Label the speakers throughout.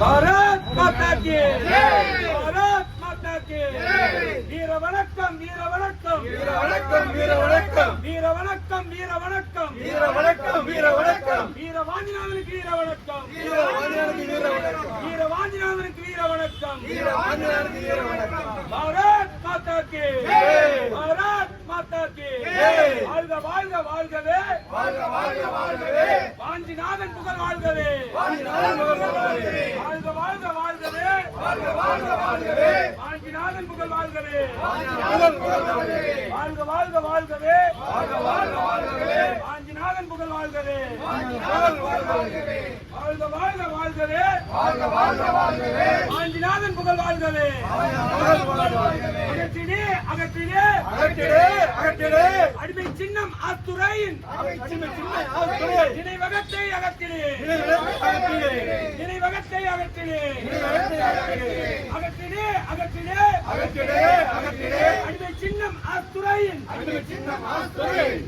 Speaker 1: பாரத் மாதா கி பாரத் மாதா கி வீர வணக்கம் வீர வணக்கம் வீர வணக்கம் வீர வணக்கம் வீர வணக்கம் வீர வணக்கம் வீர வணக்கம் வீர வணக்கம் வீர வாஞ்சிநாதனுக்கு வீர வணக்கம் வீர வாஞ்சிநாதனுக்கு வீர வணக்கம் வீர வாஞ்சிநாதனுக்கு வீர வணக்கம் வீர வாஞ்சிநாதனுக்கு வீர வணக்கம் பாரத் மாதா கி பாரத் மாதா கி வாழ்க வாழ்க வாழ்கவே வாழ்க வாழ்க வாழ்கவே வாஞ்சிநாதன் புகழ் வாழ்கவே வாஞ்சிநாதன் புகழ் வாழ்கவே வாழ்க வாழ்க வாழ்கவே வாழ்க வாழ்க வாழ்கவே வாஞ்சிநாதன் புகழ் வாழ்கவே வாஞ்சிநாதன் புகழ் வாழ்கவே வாழ்க வாழ்க வாழ்கவே வாழ்க வாழ்க வாழ்கவே வாஞ்சிநாதன் புகழ் வாழ்கவே வாஞ்சிநாதன் புகழ் வாழ்கவே வாழ்க வாழ்க வாழ்கவே வாழ்க வாழ்க வாழ்கவே வாஞ்சிநாதன் புகழ் வாழ்கவே வாஞ்சிநாதன் புகழ் வாழ்கவே அகற்றிடே அகற்றிடே அகற்றிடே அகற்றிடே அடிமை சின்னம் ஆத்துரையின் நினைவகத்தை அகற்றிடே நினைவகத்தை அகற்றிடே அகற்றிடே அகற்றிடே அகற்றிடே அகற்றிடே அடிமை சின்னம் ஆத்துரையின்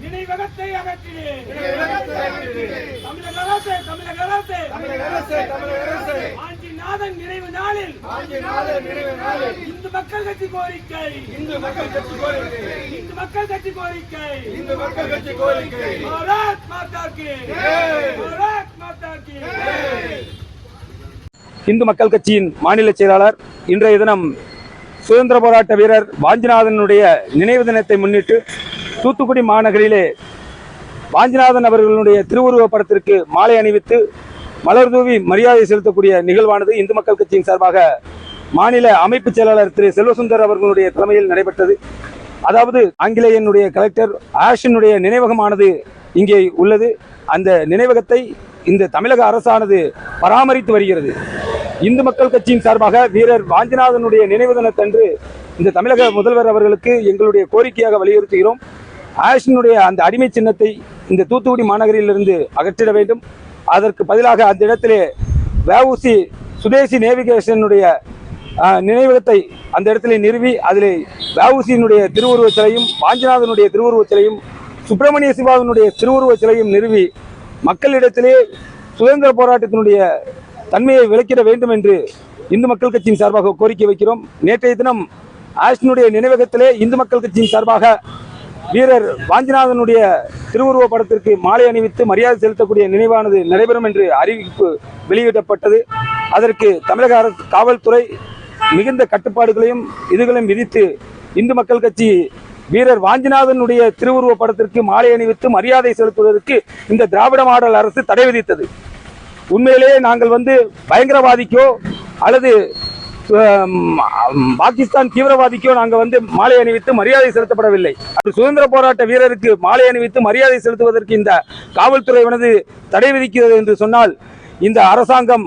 Speaker 1: நினைவகத்தை அகற்றிடே தமிழக அரசு தமிழக அரசு தமிழக அரசு தமிழக அரசு வாஞ்சிநாதன் நினைவு நாளில் இந்து மக்கள் கட்சி கோரிக்கை இந்து மக்கள் கட்சி கோரிக்கை இந்து மக்கள் கட்சி கோரிக்கை இந்து மக்கள் கட்சி கோரிக்கை பாரத் மாதா கி பாரத் மாதா கி.
Speaker 2: இந்து மக்கள் கட்சியின் மாநில செயலாளர் இன்றைய தினம் சுதந்திர போராட்ட வீரர் வாஞ்சிநாதனுடைய நினைவு தினத்தை முன்னிட்டு தூத்துக்குடி மாநகரிலே வாஞ்சிநாதன் அவர்களுடைய திருவுருவ படத்திற்கு மாலை அணிவித்து மலர் தூவி மரியாதை செலுத்தக்கூடிய நிகழ்வானது இந்து மக்கள் கட்சியின் சார்பாக மாநில அமைப்பு செயலாளர் திரு செல்வசுந்தர் அவர்களுடைய தலைமையில் நடைபெற்றது. அதாவது ஆங்கிலேயனுடைய கலெக்டர் ஆஷனுடைய நினைவகமானது இங்கே உள்ளது. அந்த நினைவகத்தை இந்த தமிழக அரசானது பராமரித்து வருகிறது. இந்து மக்கள் கட்சியின் சார்பாக வீரர் வாஞ்சிநாதனுடைய நினைவு தினத்தன்று இந்த தமிழக முதல்வர் அவர்களுக்கு எங்களுடைய கோரிக்கையாக வலியுறுத்துகிறோம். ஆஷனுடைய அந்த அடிமை சின்னத்தை இந்த தூத்துக்குடி மாநகரிலிருந்து அகற்றிட வேண்டும். அதற்கு பதிலாக அந்த இடத்திலே வஉசி சுதேசி நேவிகேஷனுடைய நினைவகத்தை அந்த இடத்திலே நிறுவி அதிலே வஉசியினுடைய திருவுருவச் சிலையும் வாஞ்சிநாதனுடைய திருவுருவச் சிலையும் சுப்பிரமணிய சிவாவினுடைய திருவுருவச் சிலையும் நிறுவி மக்களிடத்திலே சுதந்திர போராட்டத்தினுடைய தன்மையை விளக்கிட வேண்டும் என்று இந்து மக்கள் கட்சியின் சார்பாக கோரிக்கை வைக்கிறோம். நேற்றைய தினம் ஆஷனுடைய நினைவகத்திலே இந்து மக்கள் கட்சியின் சார்பாக வீரர் வாஞ்சிநாதனுடைய திருவுருவ படத்திற்கு மாலை அணிவித்து மரியாதை செலுத்தக்கூடிய நினைவானது நடைபெறும் என்று அறிவிப்பு வெளியிடப்பட்டது. அதற்கு தமிழக அரசு காவல்துறை மிகுந்த கட்டுப்பாடுகளையும் இதுகளையும் விதித்து இந்து மக்கள் கட்சி வீரர் வாஞ்சிநாதனுடைய திருவுருவ படத்திற்கு மாலை அணிவித்து மரியாதை செலுத்துவதற்கு இந்த திராவிட மாடல் அரசு தடை விதித்தது. உண்மையிலேயே நாங்கள் பயங்கரவாதிக்கோ அல்லது பாகிஸ்தான் தீவிரவாதிக்கோ நாங்கள் மாலை அணிவித்து மரியாதை செலுத்தப்படவில்லை. சுதந்திர போராட்ட வீரருக்கு மாலை அணிவித்து மரியாதை செலுத்துவதற்கு இந்த காவல்துறையானது தடை விதிக்கிறது என்று சொன்னால் இந்த அரசாங்கம்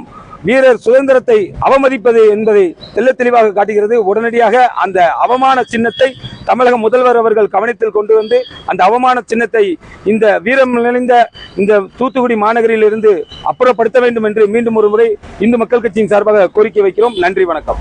Speaker 2: வீரர் சுதந்திரத்தை அவமதிப்பது என்பதை தெல்ல தெளிவாக காட்டுகிறது. உடனடியாக அந்த அவமான சின்னத்தை தமிழக முதல்வர் அவர்கள் கவனத்தில் கொண்டு வந்து அந்த அவமான சின்னத்தை இந்த வீரம் நிறைந்த இந்த தூத்துக்குடி மாநகரில் இருந்து அப்புறப்படுத்த வேண்டும் என்று மீண்டும் ஒரு முறை இந்து மக்கள் கட்சியின் சார்பாக கோரிக்கை வைக்கிறோம். நன்றி, வணக்கம்.